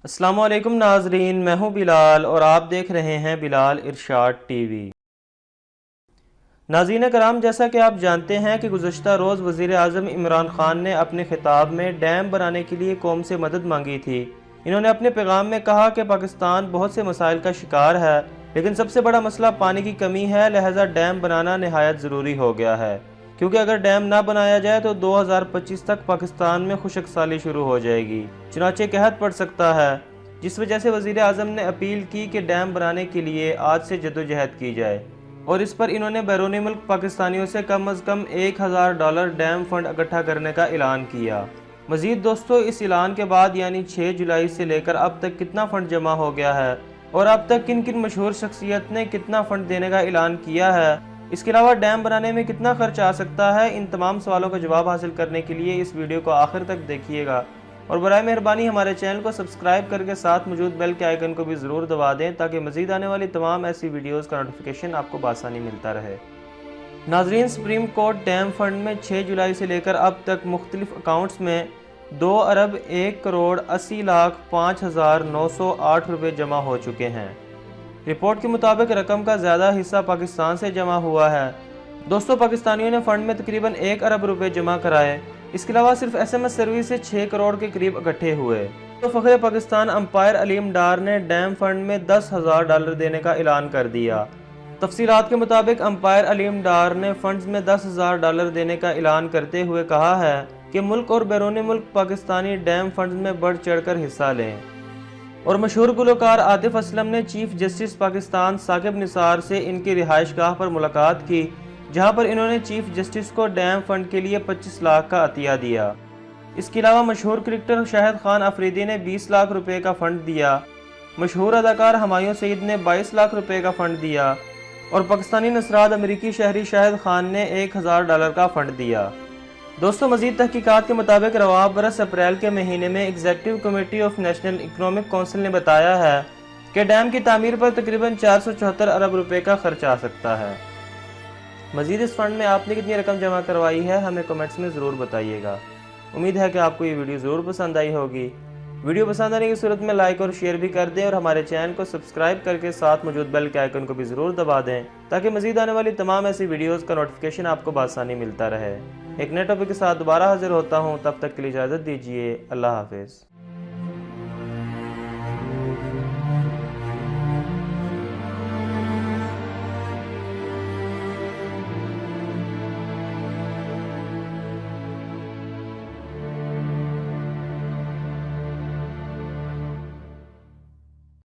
अस्सलामु अलैकुम नाजरीन, मैं हूं बिलाल और आप देख रहे हैं बिलाल इरशाद टीवी। नाज़रीन कराम, जैसा कि आप जानते हैं कि गुज़श्ता रोज़ वज़ीर आज़म इमरान ख़ान ने अपने खिताब में डैम बनाने के लिए कौम से मदद मांगी थी। इन्होंने अपने पैगाम में कहा कि पाकिस्तान बहुत से मसाइल का शिकार है, लेकिन सबसे बड़ा मसला पानी की कमी है, लिहाजा डैम बनाना नहायत ज़रूरी हो गया है, क्योंकि अगर डैम ना बनाया जाए तो 2025 तक पाकिस्तान में खुशक साली शुरू हो जाएगी, चुनाचे कहत पड़ सकता है। जिस वजह से वज़ीर आज़म ने अपील की कि डैम बनाने के लिए आज से जद्दोजहद की जाए, और इस पर इन्होंने बैरूनी मुल्क पाकिस्तानियों से कम अज़ कम $1000 डैम फंड इकट्ठा करने का ऐलान किया। मज़ीद दोस्तों, इस ऐलान के बाद यानी 6 जुलाई से लेकर अब तक कितना फ़ंड जमा हो गया है और अब तक किन किन मशहूर शख्सियत ने कितना फ़ंड देने का ऐलान किया है, इसके अलावा डैम बनाने में कितना खर्च आ सकता है, इन तमाम सवालों का जवाब हासिल करने के लिए इस वीडियो को आखिर तक देखिएगा और बराए मेहरबानी हमारे चैनल को सब्सक्राइब करके साथ मौजूद बेल के आइकन को भी ज़रूर दबा दें, ताकि मज़ीद आने वाली तमाम ऐसी वीडियोज़ का नोटिफिकेशन आपको बासानी मिलता रहे। नाजरीन, सुप्रीम कोर्ट डैम फंड में 6 जुलाई से लेकर अब तक मुख्तलिफ अकाउंट्स में 2 अरब 1 करोड़ 80 लाख 5,908 रुपये जमा हो चुके हैं। रिपोर्ट के मुताबिक रकम का ज़्यादा हिस्सा पाकिस्तान से जमा हुआ है। दोस्तों, पाकिस्तानियों ने फ़ंड में तकरीबन 1 अरब रुपये जमा कराए। इसके अलावा सिर्फ SMS सर्विस से 6 करोड़ के करीब इकट्ठे हुए। तो फ़ख्र पाकिस्तान अंपायर अलीम डार ने डैम फंड में $10,000 देने का ऐलान कर दिया। तफसीलात के मुताबिक अंपायर अलीम डार ने फंड्स में $10,000 देने का ऐलान करते हुए कहा है कि मुल्क और बैरूनी मुल्क पाकिस्तानी डैम फंड्स में बढ़ चढ़ कर हिस्सा लें। और मशहूर गुलकार आतिफ असलम ने चीफ जस्टिस पाकिस्तान साकिब निसार से इनकी रिहाइश गाह पर मुलाकात की, जहां पर इन्होंने चीफ जस्टिस को डैम फंड के लिए 25 लाख का अतिया दिया। इसके अलावा मशहूर क्रिकेटर शाहिद खान अफरीदी ने 20 लाख रुपए का फंड दिया। मशहूर अदाकार हुमायूं सईद ने 22 लाख रुपए का फंड दिया और पाकिस्तानी नसरात अमरीकी शहरी शाहिद खान ने $1000 का फंड दिया। दोस्तों, मजीद तहकीकात के मुताबिक रवां बरस अप्रैल के महीने में executive committee of national economic council ने बताया है कि डैम की तामीर पर तकरीबन 474 अरब रुपए का खर्च आ सकता है। मजीद इस फंड में आपने कितनी रकम जमा करवाई है, हमें कमेंट्स में ज़रूर बताइएगा। उम्मीद है कि आपको ये वीडियो ज़रूर पसंद आई होगी। वीडियो पसंद आने की सूरत में लाइक और शेयर भी कर दें और हमारे चैनल को सब्सक्राइब करके साथ मौजूद बेल के आइकन को भी ज़रूर दबा दें, ताकि मज़ीद आने वाली तमाम ऐसी वीडियोज़ का नोटिफिकेशन आपको बासानी मिलता रहे। एक नए टॉपिक के साथ दोबारा हाजिर होता हूँ, तब तक के लिए इजाज़त दीजिए। अल्लाह हाफिज़।